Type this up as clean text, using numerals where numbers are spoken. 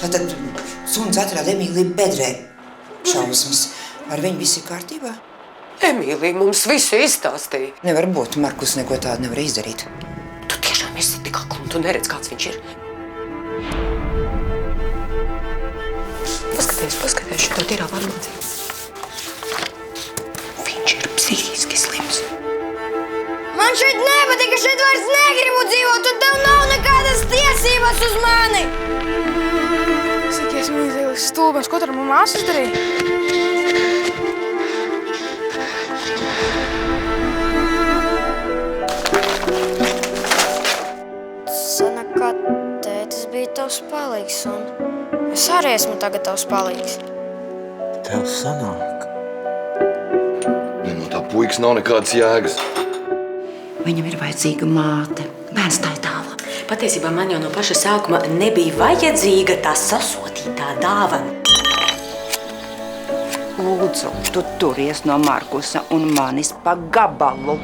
Tātad suns atrada Emīliju bedrē. Šausmas. Ar viņu viss ir kārtībā? Emīlija mums visu izstāstīja. Nevar būt, Markus neko tādu nevar izdarīt. Tu tiešām esi tik akli un tu neredz, kāds viņš ir. Paskaties, šito tīrā varmācību. Viņš ir psihiski slims. Man šeit nepatika, šeit vairs negribu dzīvot, un tev nav nekādas tiesības uz mani! Cik esmu izdevies stulbens, ko tur man māsas darīja? Sanāk, kā tētis bija tavs palīgs, un es arī esmu tagad tavs palīgs. Tev sanāk. No tā puikas nav nekādas jēgas. Viņam ir vajadzīga māte. Bērns tā ir dāvana. Patiesībā man jau no paša sākuma nebija vajadzīga tā sasodītā dāvana. Lūdzu, tu turies no Markusa un manis pa gabalu.